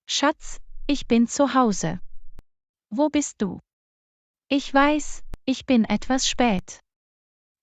Schatz, ich bin zu Hause. Wo bist du? Ich weiß, ich bin etwas spät.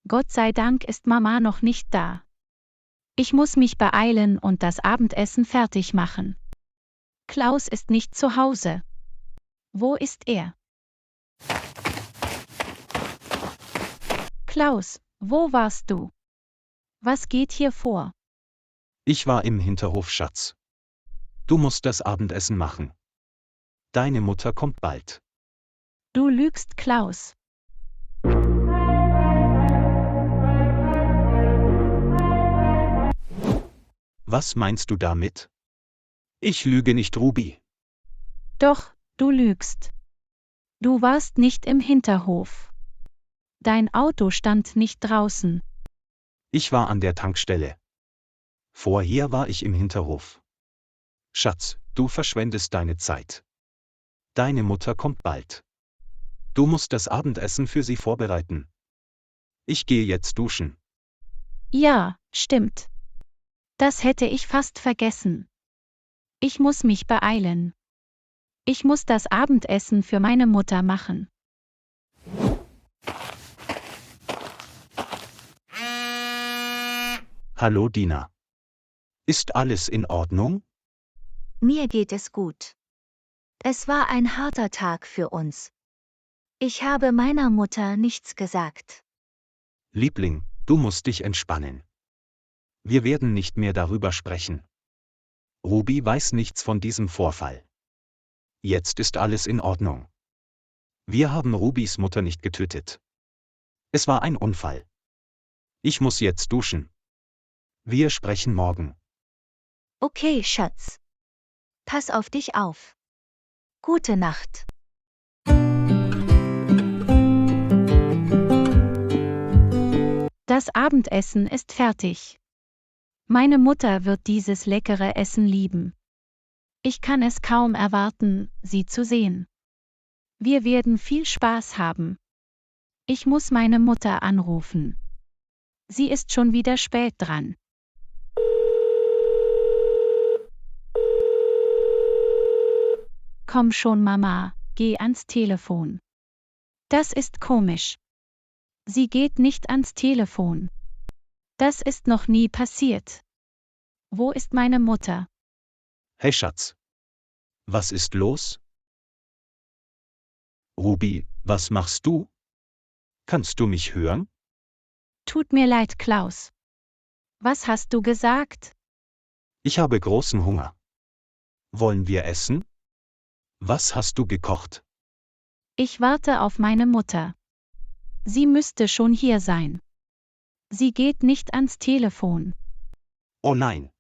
Gott sei Dank ist Mama noch nicht da. Ich muss mich beeilen und das Abendessen fertig machen. Klaus ist nicht zu Hause. Wo ist er? Klaus, wo warst du? Was geht hier vor? Ich war im Hinterhof, Schatz. Du musst das Abendessen machen. Deine Mutter kommt bald. Du lügst, Klaus. Was meinst du damit? Ich lüge nicht, Ruby. Doch, du lügst. Du warst nicht im Hinterhof. Dein Auto stand nicht draußen. Ich war an der Tankstelle. Vorher war ich im Hinterhof. Schatz, du verschwendest deine Zeit. Deine Mutter kommt bald. Du musst das Abendessen für sie vorbereiten. Ich gehe jetzt duschen. Ja, stimmt. Das hätte ich fast vergessen. Ich muss mich beeilen. Ich muss das Abendessen für meine Mutter machen. Hallo Dina. Ist alles in Ordnung? Mir geht es gut. Es war ein harter Tag für uns. Ich habe meiner Mutter nichts gesagt. Liebling, du musst dich entspannen. Wir werden nicht mehr darüber sprechen. Ruby weiß nichts von diesem Vorfall. Jetzt ist alles in Ordnung. Wir haben Rubys Mutter nicht getötet. Es war ein Unfall. Ich muss jetzt duschen. Wir sprechen morgen. Okay, Schatz. Pass auf dich auf. Gute Nacht. Das Abendessen ist fertig. Meine Mutter wird dieses leckere Essen lieben. Ich kann es kaum erwarten, sie zu sehen. Wir werden viel Spaß haben. Ich muss meine Mutter anrufen. Sie ist schon wieder spät dran. Komm schon, Mama, geh ans Telefon. Das ist komisch. Sie geht nicht ans Telefon. Das ist noch nie passiert. Wo ist meine Mutter? Hey Schatz. Was ist los? Ruby, was machst du? Kannst du mich hören? Tut mir leid, Klaus. Was hast du gesagt? Ich habe großen Hunger. Wollen wir essen? Was hast du gekocht? Ich warte auf meine Mutter. Sie müsste schon hier sein. Sie geht nicht ans Telefon. Oh nein.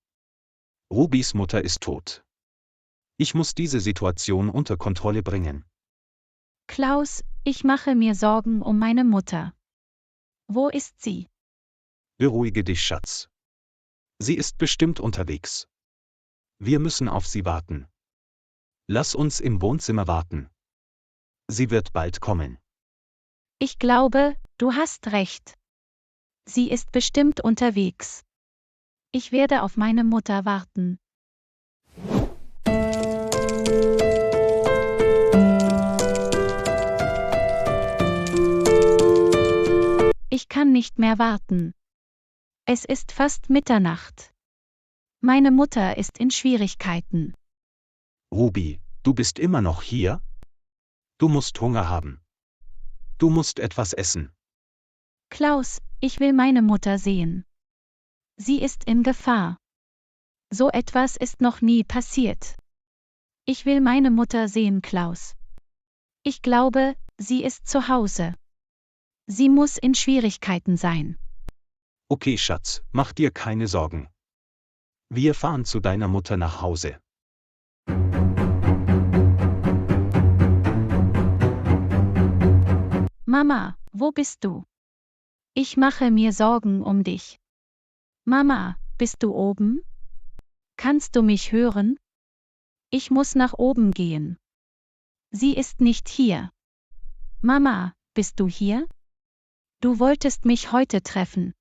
Rubys Mutter ist tot. Ich muss diese Situation unter Kontrolle bringen. Klaus, ich mache mir Sorgen um meine Mutter. Wo ist sie? Beruhige dich, Schatz. Sie ist bestimmt unterwegs. Wir müssen auf sie warten. Lass uns im Wohnzimmer warten. Sie wird bald kommen. Ich glaube, du hast recht. Sie ist bestimmt unterwegs. Ich werde auf meine Mutter warten. Ich kann nicht mehr warten. Es ist fast Mitternacht. Meine Mutter ist in Schwierigkeiten. Ruby, du bist immer noch hier? Du musst Hunger haben. Du musst etwas essen. Klaus, ich will meine Mutter sehen. Sie ist in Gefahr. So etwas ist noch nie passiert. Ich will meine Mutter sehen, Klaus. Ich glaube, sie ist zu Hause. Sie muss in Schwierigkeiten sein. Okay, Schatz, mach dir keine Sorgen. Wir fahren zu deiner Mutter nach Hause. Mama, wo bist du? Ich mache mir Sorgen um dich. Mama, bist du oben? Kannst du mich hören? Ich muss nach oben gehen. Sie ist nicht hier. Mama, bist du hier? Du wolltest mich heute treffen.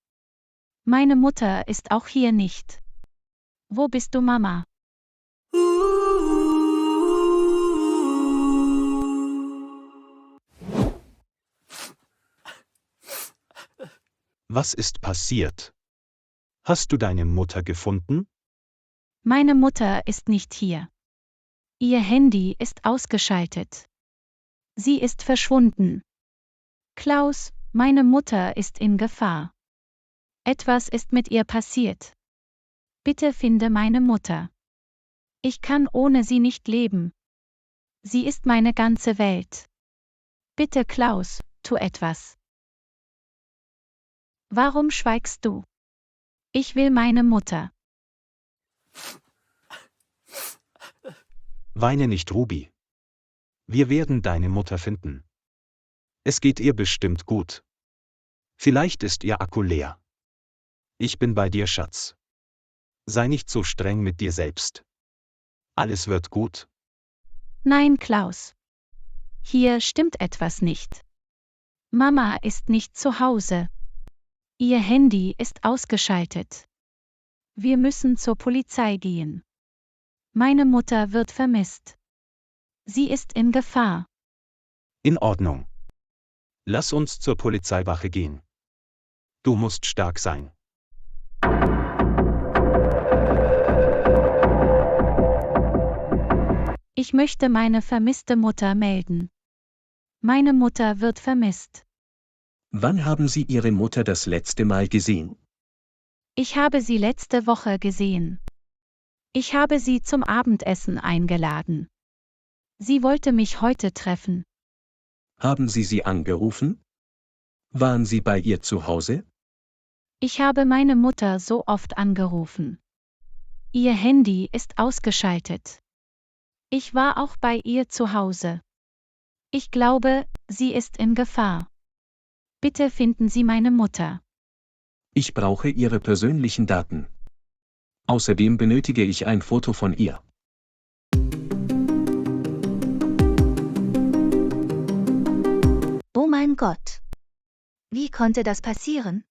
Meine Mutter ist auch hier nicht. Wo bist du, Mama? Was ist passiert? Hast du deine Mutter gefunden? Meine Mutter ist nicht hier. Ihr Handy ist ausgeschaltet. Sie ist verschwunden. Klaus, meine Mutter ist in Gefahr. Etwas ist mit ihr passiert. Bitte finde meine Mutter. Ich kann ohne sie nicht leben. Sie ist meine ganze Welt. Bitte Klaus, tu etwas. Warum schweigst du? Ich will meine Mutter. Weine nicht, Ruby. Wir werden deine Mutter finden. Es geht ihr bestimmt gut. Vielleicht ist ihr Akku leer. Ich bin bei dir, Schatz. Sei nicht so streng mit dir selbst. Alles wird gut. Nein, Klaus. Hier stimmt etwas nicht. Mama ist nicht zu Hause. Ihr Handy ist ausgeschaltet. Wir müssen zur Polizei gehen. Meine Mutter wird vermisst. Sie ist in Gefahr. In Ordnung. Lass uns zur Polizeiwache gehen. Du musst stark sein. Ich möchte meine vermisste Mutter melden. Meine Mutter wird vermisst. Wann haben Sie Ihre Mutter das letzte Mal gesehen? Ich habe sie letzte Woche gesehen. Ich habe sie zum Abendessen eingeladen. Sie wollte mich heute treffen. Haben Sie sie angerufen? Waren Sie bei ihr zu Hause? Ich habe meine Mutter so oft angerufen. Ihr Handy ist ausgeschaltet. Ich war auch bei ihr zu Hause. Ich glaube, sie ist in Gefahr. Bitte finden Sie meine Mutter. Ich brauche Ihre persönlichen Daten. Außerdem benötige ich ein Foto von ihr. Oh mein Gott. Wie konnte das passieren?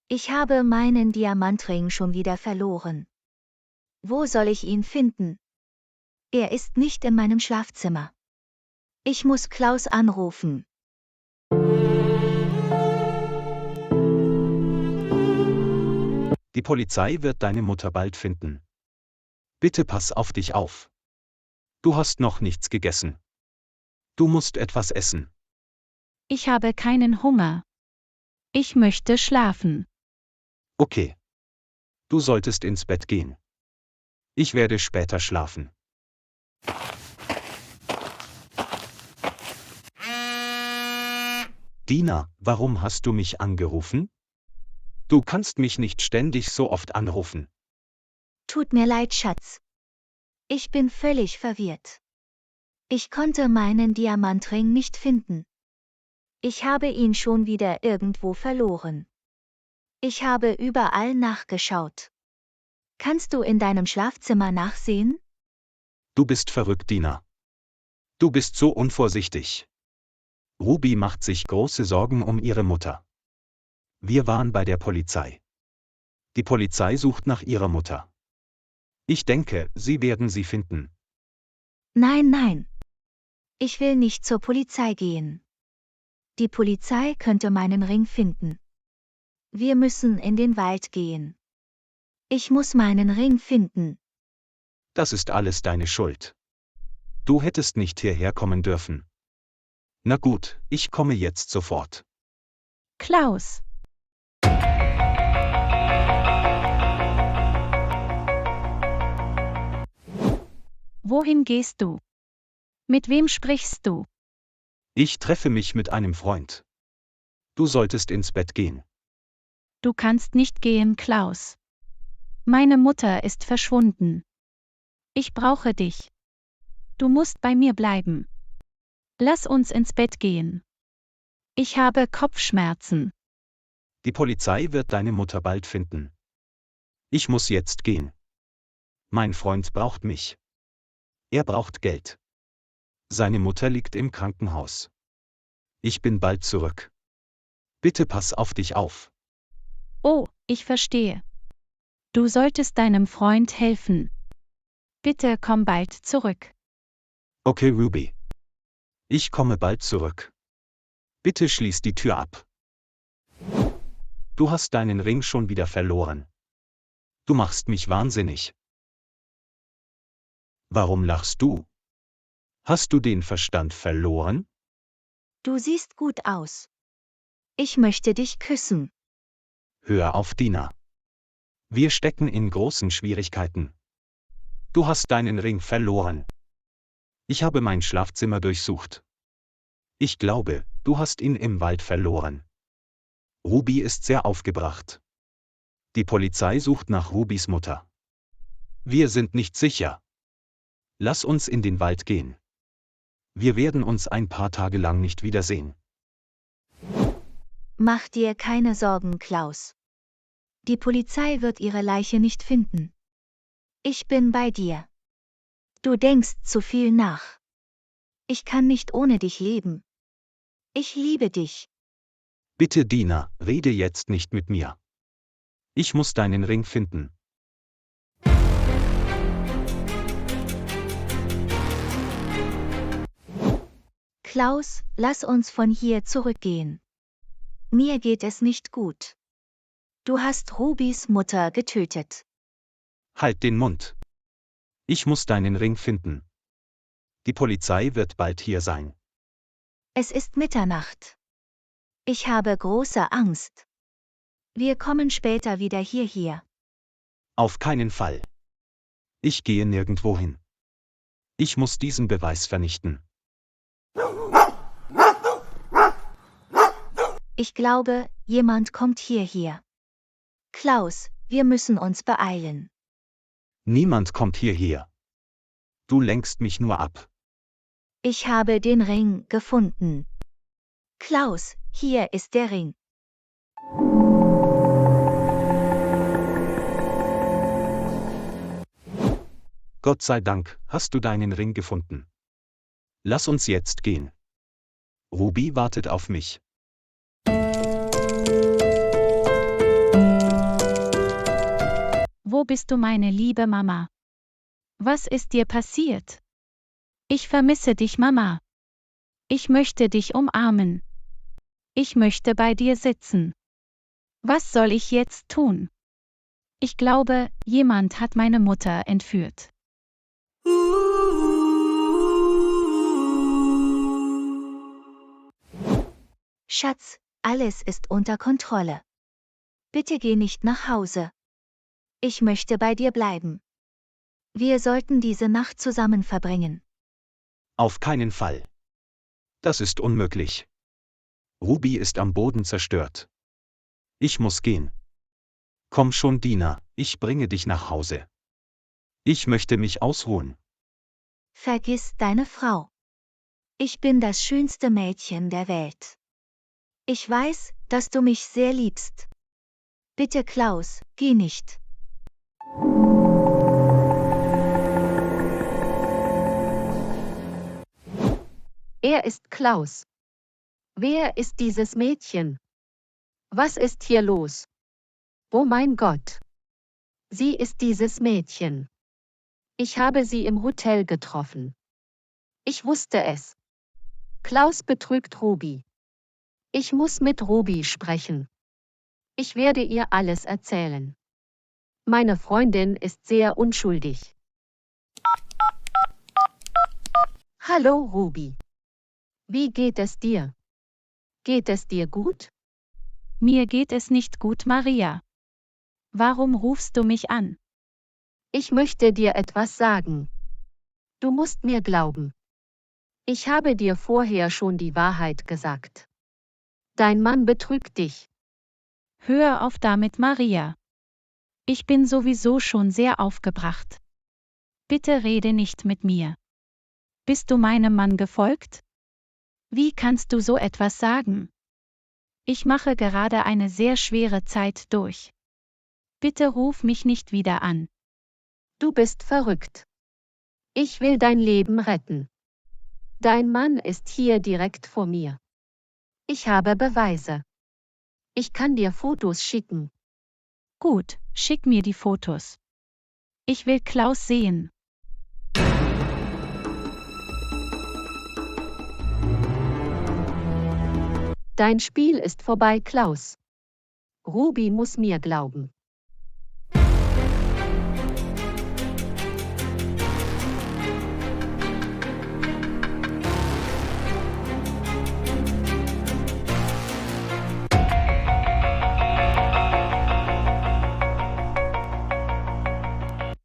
Ich habe meinen Diamantring schon wieder verloren. Wo soll ich ihn finden? Er ist nicht in meinem Schlafzimmer. Ich muss Klaus anrufen. Die Polizei wird deine Mutter bald finden. Bitte pass auf dich auf. Du hast noch nichts gegessen. Du musst etwas essen. Ich habe keinen Hunger. Ich möchte schlafen. Okay. Du solltest ins Bett gehen. Ich werde später schlafen. Dina, warum hast du mich angerufen? Du kannst mich nicht ständig so oft anrufen. Tut mir leid, Schatz. Ich bin völlig verwirrt. Ich konnte meinen Diamantring nicht finden. Ich habe ihn schon wieder irgendwo verloren. Ich habe überall nachgeschaut. Kannst du in deinem Schlafzimmer nachsehen? Du bist verrückt, Dina. Du bist so unvorsichtig. Ruby macht sich große Sorgen um ihre Mutter. Wir waren bei der Polizei. Die Polizei sucht nach ihrer Mutter. Ich denke, sie werden sie finden. Nein, nein. Ich will nicht zur Polizei gehen. Die Polizei könnte meinen Ring finden. Wir müssen in den Wald gehen. Ich muss meinen Ring finden. Das ist alles deine Schuld. Du hättest nicht hierher kommen dürfen. Na gut, ich komme jetzt sofort. Klaus. Wohin gehst du? Mit wem sprichst du? Ich treffe mich mit einem Freund. Du solltest ins Bett gehen. Du kannst nicht gehen, Klaus. Meine Mutter ist verschwunden. Ich brauche dich. Du musst bei mir bleiben. Lass uns ins Bett gehen. Ich habe Kopfschmerzen. Die Polizei wird deine Mutter bald finden. Ich muss jetzt gehen. Mein Freund braucht mich. Er braucht Geld. Seine Mutter liegt im Krankenhaus. Ich bin bald zurück. Bitte pass auf dich auf. Oh, ich verstehe. Du solltest deinem Freund helfen. Bitte komm bald zurück. Okay, Ruby. Ich komme bald zurück. Bitte schließ die Tür ab. du hast deinen Ring schon wieder verloren. Du machst mich wahnsinnig. Warum lachst du? Hast du den Verstand verloren? Du siehst gut aus. Ich möchte dich küssen. Hör auf, Dina. Wir stecken in großen Schwierigkeiten. Du hast deinen Ring verloren. Ich habe mein Schlafzimmer durchsucht. Ich glaube, du hast ihn im Wald verloren. Ruby ist sehr aufgebracht. Die Polizei sucht nach Rubys Mutter. Wir sind nicht sicher. Lass uns in den Wald gehen. Wir werden uns ein paar Tage lang nicht wiedersehen. Mach dir keine Sorgen, Klaus. Die Polizei wird ihre Leiche nicht finden. Ich bin bei dir. Du denkst zu viel nach. Ich kann nicht ohne dich leben. Ich liebe dich. Bitte, Dina, rede jetzt nicht mit mir. Ich muss deinen Ring finden. Klaus, lass uns von hier zurückgehen. Mir geht es nicht gut. Du hast Rubys Mutter getötet. Halt den Mund. Ich muss deinen Ring finden. Die Polizei wird bald hier sein. Es ist Mitternacht. Ich habe große Angst. Wir kommen später wieder hierher. Auf keinen Fall. Ich gehe nirgendwo hin. Ich muss diesen Beweis vernichten. Ich glaube, jemand kommt hierher. Klaus, wir müssen uns beeilen. Niemand kommt hierher. Du lenkst mich nur ab. Ich habe den Ring gefunden. Klaus, hier ist der Ring. Gott sei Dank, hast du deinen Ring gefunden. Lass uns jetzt gehen. Ruby wartet auf mich. Wo bist du, meine liebe Mama? Was ist dir passiert? Ich vermisse dich, Mama. Ich möchte dich umarmen. Ich möchte bei dir sitzen. Was soll ich jetzt tun? Ich glaube, jemand hat meine Mutter entführt. Schatz, alles ist unter Kontrolle. Bitte geh nicht nach Hause. Ich möchte bei dir bleiben. Wir sollten diese Nacht zusammen verbringen. Auf keinen Fall. Das ist unmöglich. Ruby ist am Boden zerstört. Ich muss gehen. Komm schon, Dina, ich bringe dich nach Hause. Ich möchte mich ausruhen. Vergiss deine Frau. Ich bin das schönste Mädchen der Welt. Ich weiß, dass du mich sehr liebst. Bitte, Klaus, geh nicht. Er ist Klaus. Wer ist dieses Mädchen? Was ist hier los? Oh mein Gott. Sie ist dieses Mädchen. Ich habe sie im Hotel getroffen. Ich wusste es. Klaus betrügt Ruby. Ich muss mit Ruby sprechen. Ich werde ihr alles erzählen. Meine Freundin ist sehr unschuldig. Hallo Ruby. Wie geht es dir? Geht es dir gut? Mir geht es nicht gut, Maria. Warum rufst du mich an? Ich möchte dir etwas sagen. Du musst mir glauben. Ich habe dir vorher schon die Wahrheit gesagt. Dein Mann betrügt dich. Hör auf damit, Maria. Ich bin sowieso schon sehr aufgebracht. Bitte rede nicht mit mir. Bist du meinem Mann gefolgt? Wie kannst du so etwas sagen? Ich mache gerade eine sehr schwere Zeit durch. Bitte ruf mich nicht wieder an. Du bist verrückt. Ich will dein Leben retten. Dein Mann ist hier direkt vor mir. Ich habe Beweise. Ich kann dir Fotos schicken. Gut, schick mir die Fotos. Ich will Klaus sehen. Dein Spiel ist vorbei, Klaus. Ruby muss mir glauben.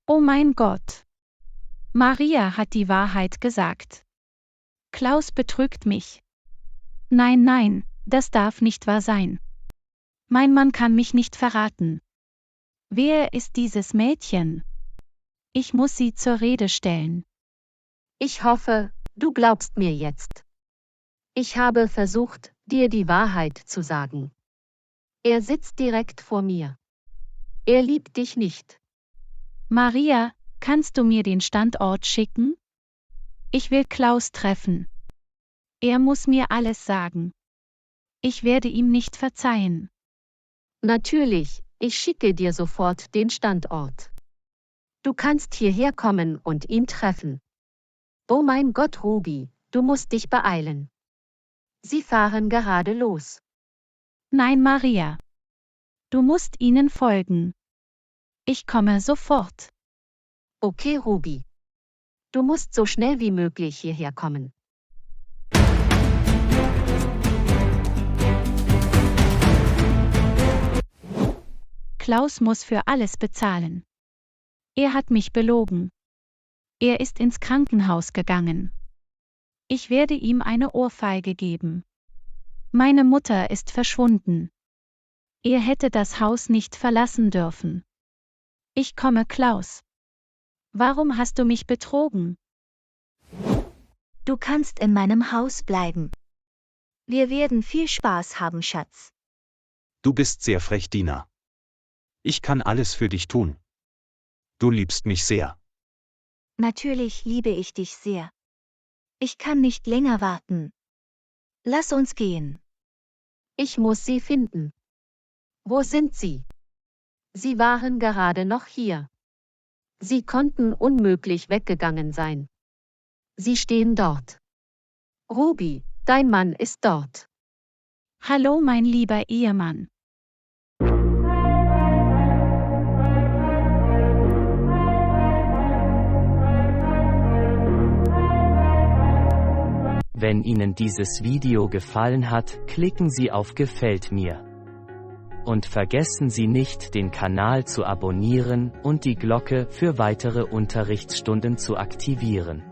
Oh mein Gott! Maria hat die Wahrheit gesagt. Klaus betrügt mich. Nein, nein, das darf nicht wahr sein. Mein Mann kann mich nicht verraten. Wer ist dieses Mädchen? Ich muss sie zur Rede stellen. Ich hoffe, du glaubst mir jetzt. Ich habe versucht, dir die Wahrheit zu sagen. Er sitzt direkt vor mir. Er liebt dich nicht. Maria, kannst du mir den Standort schicken? Ich will Klaus treffen. Er muss mir alles sagen. Ich werde ihm nicht verzeihen. Natürlich, ich schicke dir sofort den Standort. Du kannst hierher kommen und ihn treffen. Oh mein Gott, Ruby, du musst dich beeilen. Sie fahren gerade los. Nein, Maria. Du musst ihnen folgen. Ich komme sofort. Okay, Ruby. Du musst so schnell wie möglich hierher kommen. Klaus muss für alles bezahlen. Er hat mich belogen. Er ist ins Krankenhaus gegangen. Ich werde ihm eine Ohrfeige geben. Meine Mutter ist verschwunden. Er hätte das Haus nicht verlassen dürfen. Ich komme, Klaus. Warum hast du mich betrogen? Du kannst in meinem Haus bleiben. Wir werden viel Spaß haben, Schatz. Du bist sehr frech, Dina. Ich kann alles für dich tun. Du liebst mich sehr. Natürlich liebe ich dich sehr. Ich kann nicht länger warten. Lass uns gehen. Ich muss sie finden. Wo sind sie? Sie waren gerade noch hier. Sie konnten unmöglich weggegangen sein. Sie stehen dort. Ruby, dein Mann ist dort. Hallo, mein lieber Ehemann. Wenn Ihnen dieses Video gefallen hat, klicken Sie auf Gefällt mir. Und vergessen Sie nicht, den Kanal zu abonnieren und die Glocke für weitere Unterrichtsstunden zu aktivieren.